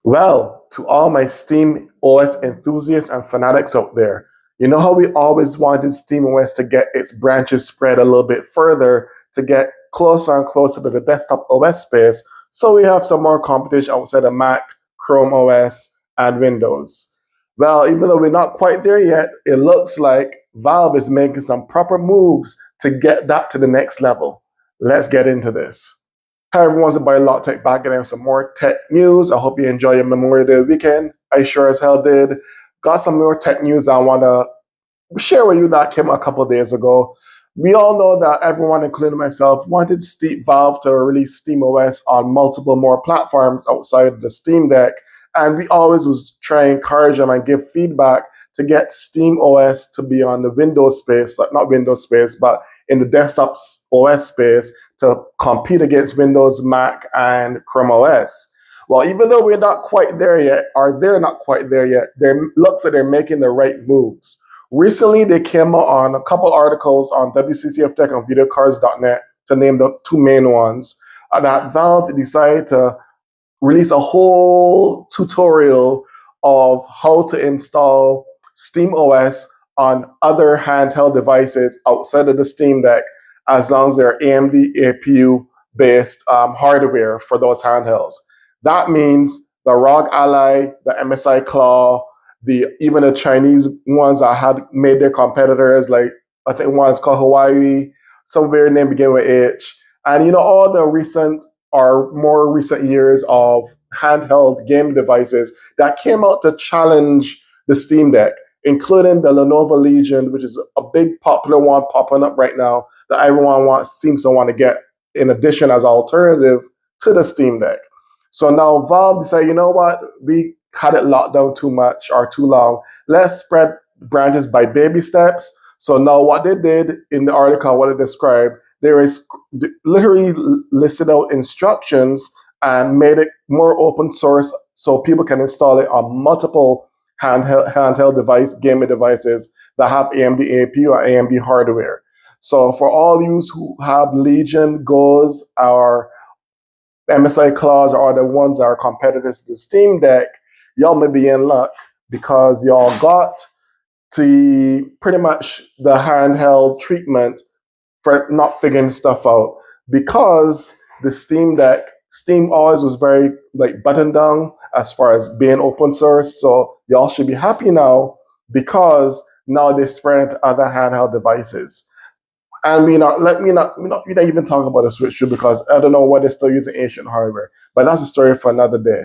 Well, to all my Steam OS enthusiasts and fanatics out there, you know how we always wanted SteamOS to get its branches spread a little bit further to get closer and closer to the desktop OS space, so we have some more competition outside of Mac, Chrome OS, and Windows. Well, even though we're not quite there yet, it looks like Valve is making some proper moves to get that to the next level. Let's get into this. Hi everyone, it's by Lot Tech back again with some more tech news. I hope you enjoy your Memorial Day weekend. I sure as hell did. Got some more tech news I want to share with you that came a couple of days ago. We all know that everyone, including myself, wanted Valve to release SteamOS on multiple more platforms outside the Steam Deck, and we always was trying to encourage them and give feedback to get SteamOS to be on the Windows space, like not Windows space, but in the desktop OS space to compete against Windows, Mac, and Chrome OS. Well, even though we're not quite there yet, or they're not quite there yet, it looks like they're making the right moves. Recently, they came out on a couple articles on WCCF Tech and VideoCards.net, to name the two main ones, that Valve decided to release a whole tutorial of how to install SteamOS on other handheld devices outside of the Steam Deck, as long as they're AMD APU based hardware for those handhelds. That means the ROG Ally, the MSI Claw, even the Chinese ones that had made their competitors, like I think one's called Hawaii, some weird name beginning with H, and all the recent or more recent years of handheld game devices that came out to challenge the Steam Deck, including the Lenovo Legion, which is a big popular one popping up right now that everyone seems to want to get in addition as an alternative to the Steam Deck. So now Valve decided, you know what, we had it locked down too much or too long. Let's spread branches by baby steps. So now what they did in the article, what it described, there is literally listed out instructions and made it more open source so people can install it on multiple handheld gaming devices that have AMD APU or AMD hardware. So for all you who have Legion, Goes, or MSI Claws, or the ones that are competitors to the Steam Deck, y'all may be in luck because y'all got to pretty much the handheld treatment for not figuring stuff out, because the Steam Deck, Steam always was very buttoned down as far as being open source. So y'all should be happy now because now they spread into other handheld devices. And we not even talk about the Switch 2 because I don't know why they're still using ancient hardware. But that's a story for another day.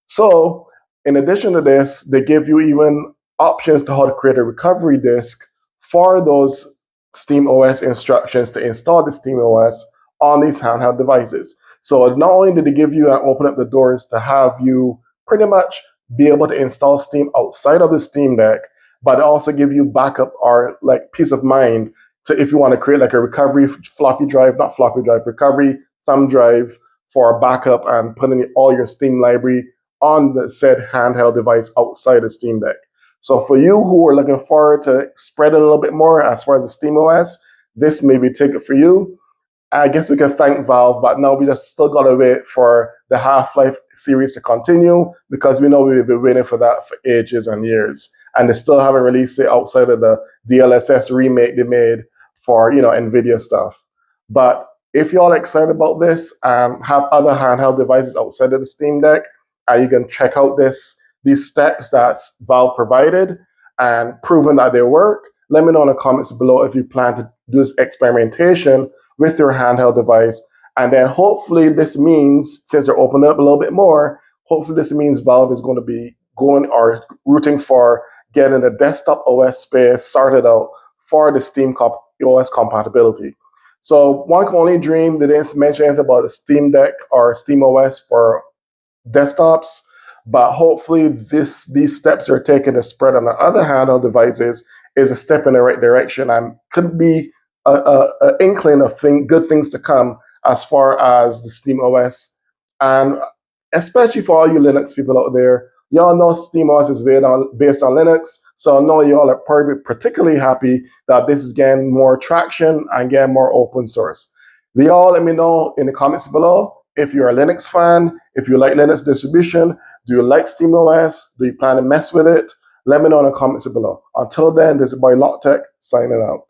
So in addition to this, they give you even options to how to create a recovery disk for those SteamOS instructions to install the SteamOS on these handheld devices. So not only did they give you and open up the doors to have you pretty much be able to install Steam outside of the Steam Deck, but also give you backup or peace of mind to if you want to create a recovery recovery thumb drive for backup and putting all your Steam library on the said handheld device outside the Steam Deck. So for you who are looking forward to spread a little bit more as far as the SteamOS, this may be a ticket for you. I guess we can thank Valve, but now we just still gotta wait for the Half-Life series to continue because we know we've been waiting for that for ages and years. And they still haven't released it outside of the DLSS remake they made for NVIDIA stuff. But if you're all excited about this and have other handheld devices outside of the Steam Deck, you can check out these steps that Valve provided and proven that they work. Let me know in the comments below if you plan to do this experimentation with your handheld device. And then hopefully this means, since they're opening up a little bit more, hopefully this means Valve is going to be going or rooting for getting the desktop OS space started out for the Steam OS compatibility. So one can only dream. They didn't mention anything about a Steam Deck or SteamOS for desktops, but hopefully these steps they're taking to spread on the other handheld devices is a step in the right direction and could be an inkling of good things to come as far as the SteamOS. And especially for all you Linux people out there, y'all know SteamOS is based on Linux, so I know y'all are probably particularly happy that this is getting more traction and getting more open source. Y'all let me know in the comments below if you're a Linux fan, if you like Linux distribution. Do you like SteamOS? Do you plan to mess with it? Let me know in the comments below. Until then, this is your boy LockTech signing out.